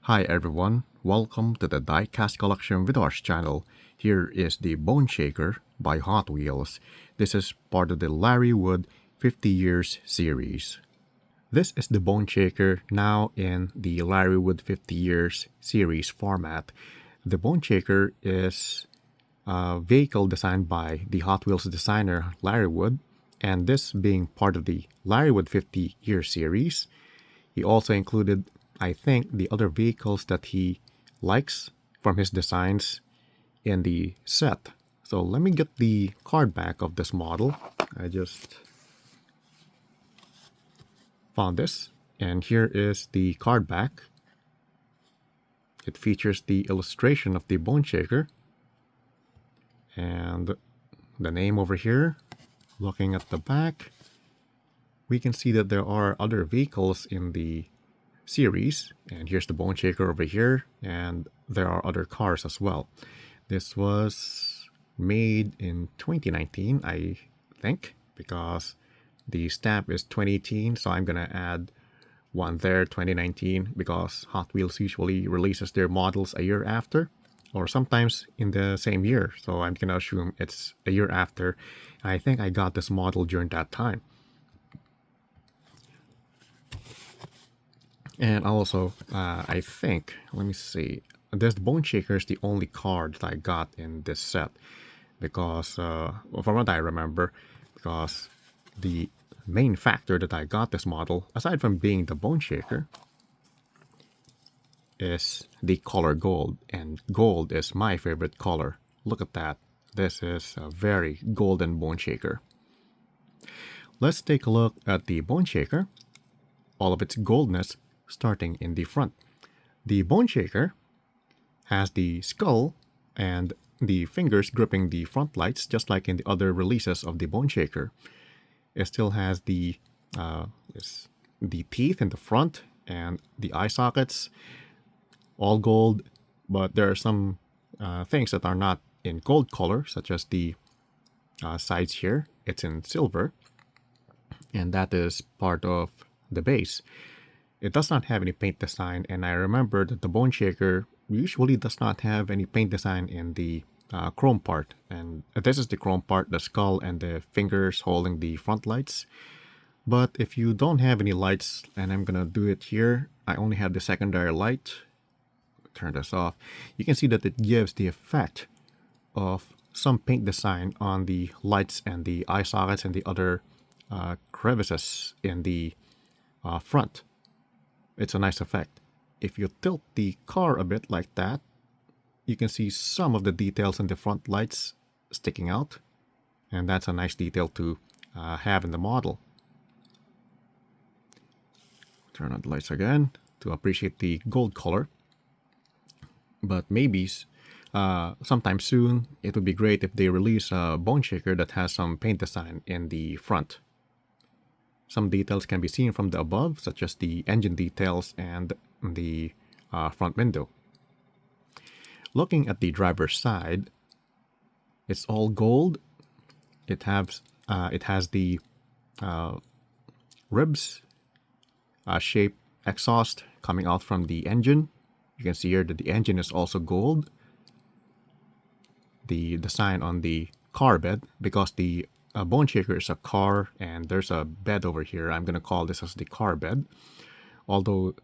Hi everyone, welcome to the Diecast collection with our channel. Here is the Bone Shaker by Hot Wheels. This is part of the Larry Wood 50 Years series. This is the Bone Shaker now in the Larry Wood 50 Years series format. The Bone Shaker is a vehicle designed by the Hot Wheels designer Larry Wood, and this being part of the Larry Wood 50 Years series. He also included, I think, the other vehicles that he likes from his designs in the set. So let me get the card back of this model. I just found this, and here is the card back. It features the illustration of the Bone Shaker and the name over here. Looking at the back, we can see that there are other vehicles in the series, and here's the Bone Shaker over here, and there are other cars as well. This was made in 2019, I think, because the stamp is 2018, so I'm gonna add one there, 2019, because Hot Wheels usually releases their models a year after, or sometimes in the same year, so I'm gonna assume it's a year after. I think I got this model during that time. And also, I think, let me see, this Bone Shaker is the only card that I got in this set, because, from what I remember, because the main factor that I got this model, aside from being the Bone Shaker, is the color gold, and gold is my favorite color. Look at that. This is a very golden Bone Shaker. Let's take a look at the Bone Shaker, all of its goldness starting in the front. The Bone Shaker has the skull and the fingers gripping the front lights, just like in the other releases of the Bone Shaker. It still has the teeth in the front and the eye sockets, all gold, but there are some things that are not in gold color, such as the sides here. It's in silver, and that is part of the base. It does not have any paint design, and I remember that the Bone Shaker usually does not have any paint design in the chrome part. And this is the chrome part, the skull and the fingers holding the front lights. But if you don't have any lights, and I'm gonna do it here, I only have the secondary light. Turn this off. You can see that it gives the effect of some paint design on the lights and the eye sockets and the other crevices in the front. It's a nice effect. If you tilt the car a bit like that, you can see some of the details in the front lights sticking out, and that's a nice detail to have in the model. Turn on the lights again to appreciate the gold color. But maybe sometime soon it would be great if they release a Bone Shaker that has some paint design in the front. Some details can be seen from the above, such as the engine details and the front window. Looking at the driver's side, it's all gold. It has the ribs shaped exhaust coming out from the engine. You can see here that the engine is also gold. The design on the car bed, because the Bone Shaker is a car and there's a bed over here, I'm going to call this as the car bed. Although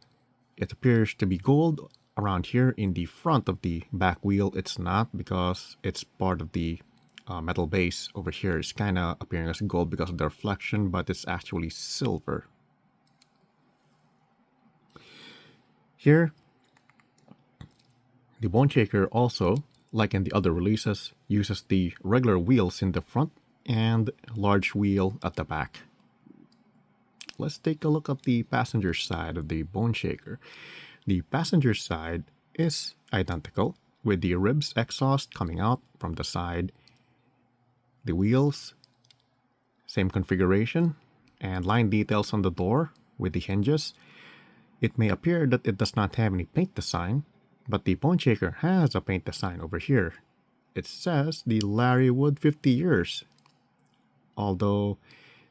it appears to be gold around here in the front of the back wheel, it's not, because it's part of the metal base over here. It's kind of appearing as gold because of the reflection, but it's actually silver. Here, the Bone Shaker also, like in the other releases, uses the regular wheels in the front and large wheel at the back. Let's take a look at the passenger side of the Bone Shaker. The passenger side is identical, with the ribs exhaust coming out from the side. The wheels, same configuration, and line details on the door with the hinges. It may appear that it does not have any paint design, but the Bone Shaker has a paint design over here. It says the Larry Wood 50 Years. Although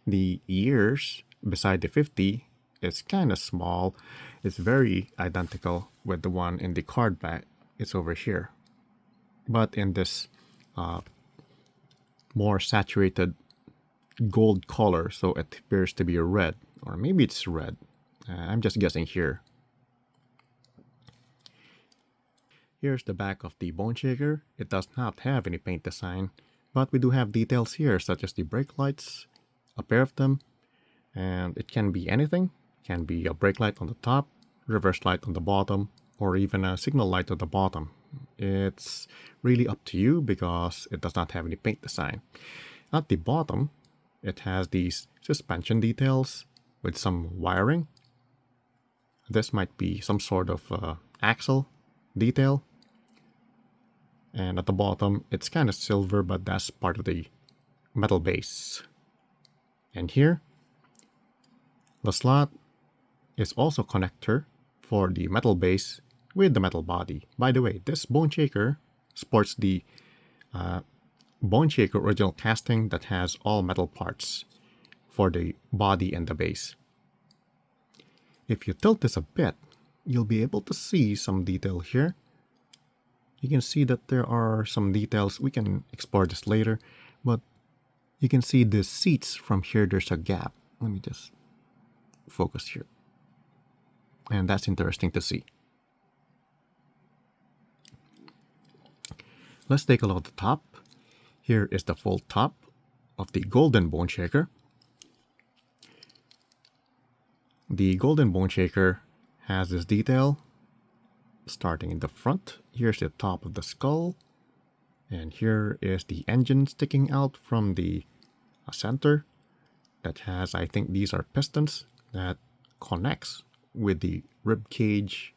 the years beside the 50 is kind of small, it's very identical with the one in the card back. It's over here. But in this more saturated gold color, so it appears to be red. Or maybe it's red. I'm just guessing here. Here's the back of the bone shaker. It does not have any paint design, but we do have details here such as the brake lights, a pair of them, and it can be anything. It can be a brake light on the top, reverse light on the bottom, or even a signal light at the bottom. It's really up to you because it does not have any paint design. At the bottom, it has these suspension details with some wiring. This might be some sort of axle detail. And at the bottom, it's kind of silver, but that's part of the metal base. And here, the slot is also connector for the metal base with the metal body. By the way, this bone shaker sports the bone shaker original casting that has all metal parts for the body and the base. If you tilt this a bit, you'll be able to see some detail here. You can see that there are some details. We can explore this later, but you can see the seats from here. There's a gap. Let me just focus here. And that's interesting to see. Let's take a look at the top. Here is the full top of the golden bone shaker. The golden bone shaker has this detail starting in the front. Here's the top of the skull, and here is the engine sticking out from the center that has, I think these are pistons that connects with the rib cage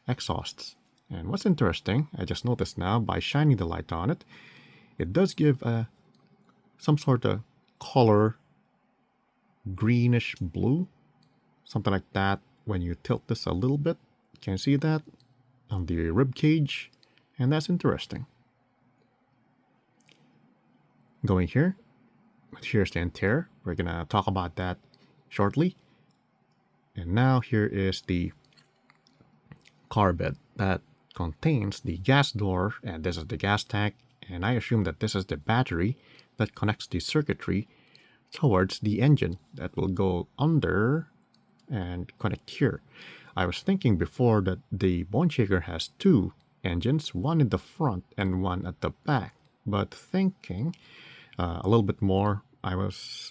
exhausts. And what's interesting, I just noticed now by shining the light on it, it does give some sort of color, greenish blue, something like that. When you tilt this a little bit, you can see that on the rib cage, and that's interesting. Going here, here's the interior. We're gonna talk about that shortly. And now here is the car bed that contains the gas door, and this is the gas tank, and I assume that this is the battery that connects the circuitry towards the engine that will go under and connect here. I was thinking before that the bone shaker has two engines, one in the front and one at the back. But thinking a little bit more, I was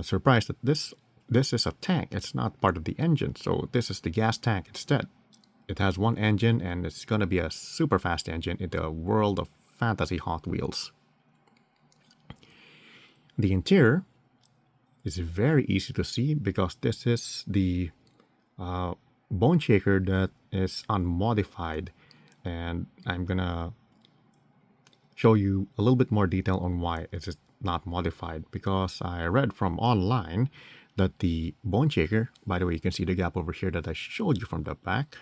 surprised that this is a tank. It's not part of the engine, so this is the gas tank instead. It has one engine, and it's gonna be a super fast engine in the world of fantasy Hot Wheels. The interior is very easy to see because this is the bone shaker that is unmodified, and I'm gonna show you a little bit more detail on why it is not modified, because I read from online that the bone shaker, by the way, you can see the gap over here that I showed you from the back.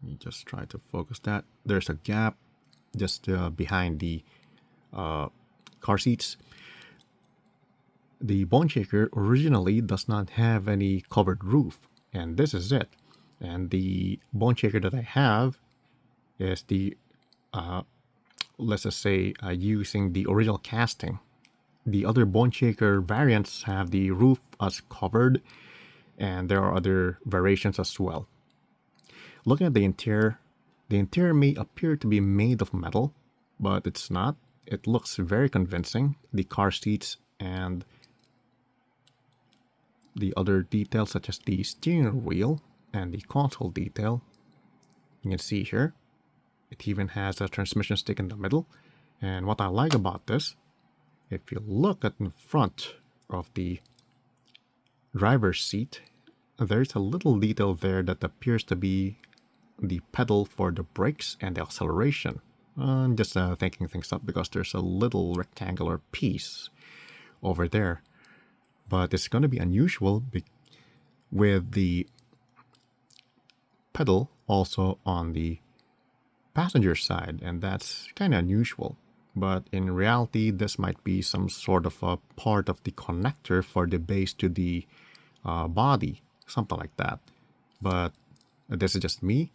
Let me just try to focus that. There's a gap just behind the car seats. The bone shaker originally does not have any covered roof, and this is it. And the bone shaker that I have is the, let's just say, using the original casting. The other bone shaker variants have the roof as covered, and there are other variations as well. Looking at the interior may appear to be made of metal, but it's not. It looks very convincing. The car seats and the other details such as the steering wheel and the console detail. You can see here, it even has a transmission stick in the middle. And what I like about this, if you look at the front of the driver's seat, there's a little detail there that appears to be the pedal for the brakes and the acceleration. I'm just thinking things up because there's a little rectangular piece over there. But it's going to be unusual with the pedal also on the passenger side, and that's kind of unusual. But in reality, this might be some sort of a part of the connector for the base to the body, something like that. But this is just me.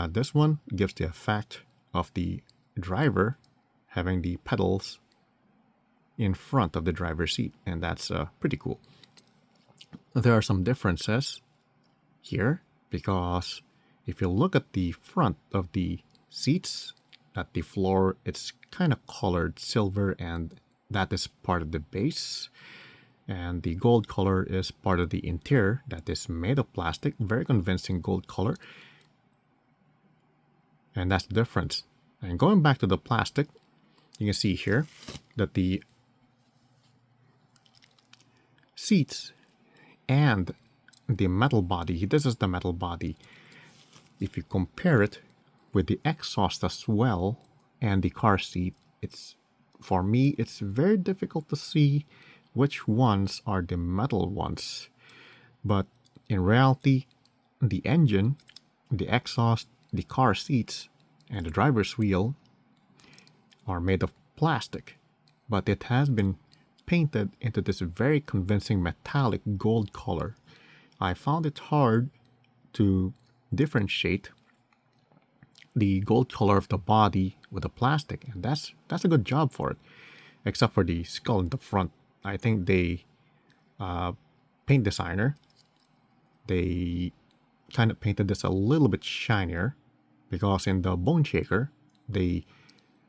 This one gives the effect of the driver having the pedals in front of the driver's seat, and that's pretty cool. There are some differences here because if you look at the front of the seats, at the floor, it's kind of colored silver, and that is part of the base. And the gold color is part of the interior that is made of plastic, very convincing gold color. And that's the difference. And going back to the plastic, you can see here that the seats and the metal body, this is the metal body. If you compare it with the exhaust as well and the car seat, for me, it's very difficult to see which ones are the metal ones. But in reality, the engine, the exhaust, the car seats, and the driver's wheel are made of plastic, but it has been painted into this very convincing metallic gold color. I found it hard to differentiate the gold color of the body with the plastic, and that's a good job for it, except for the skull in the front. I think they paint designer, they kind of painted this a little bit shinier, because in the Bone Shaker they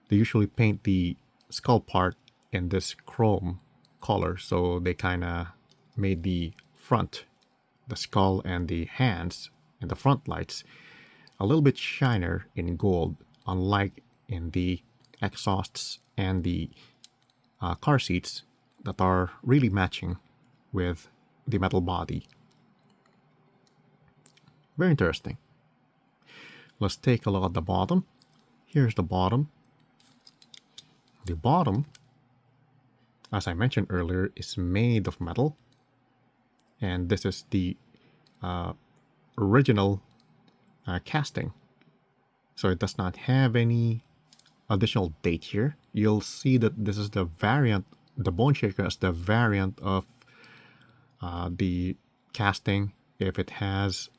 usually paint the skull part in this chrome color, so they kind of made the front, the skull and the hands and the front lights a little bit shinier in gold, unlike in the exhausts and the car seats that are really matching with the metal body. Very interesting. Let's take a look at the bottom. Here's the bottom. The bottom, as I mentioned earlier, is made of metal. And this is the original casting. So it does not have any additional date here. You'll see that this is the variant, the Bone Shaker is the variant of the casting. If it has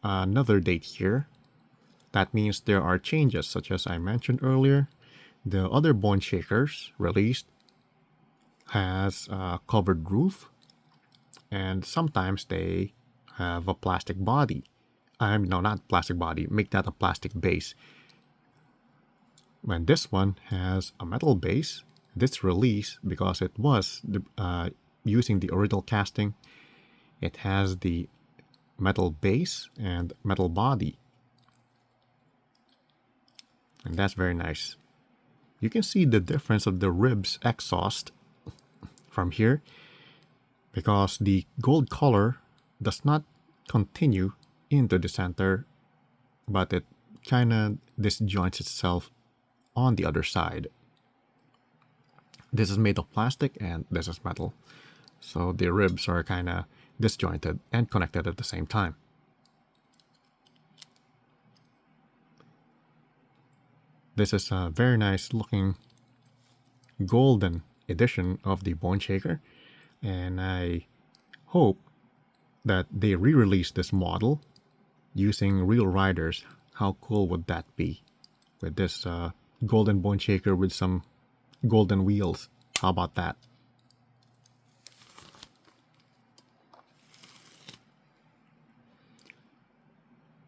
another date here, that means there are changes, such as I mentioned earlier. The other Bone Shakers released has a covered roof, and sometimes they have a plastic body. No, not plastic body, make that a plastic base. When this one has a metal base, this release, because it was using the original casting, it has the metal base and metal body. And that's very nice. You can see the difference of the ribs exhaust from here, because the gold color does not continue into the center, but it kind of disjoints itself on the other side. This is made of plastic and this is metal, so the ribs are kind of disjointed and connected at the same time. This is a very nice looking golden edition of the Bone Shaker, and I hope that they re-release this model using real riders. How cool would that be? With this golden Bone Shaker with some golden wheels. How about that?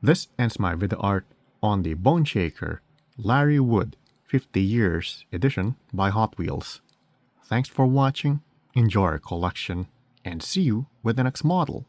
This ends my video art on the Bone Shaker Larry Wood 50 Years Edition by Hot Wheels. Thanks for watching, enjoy our collection, and see you with the next model.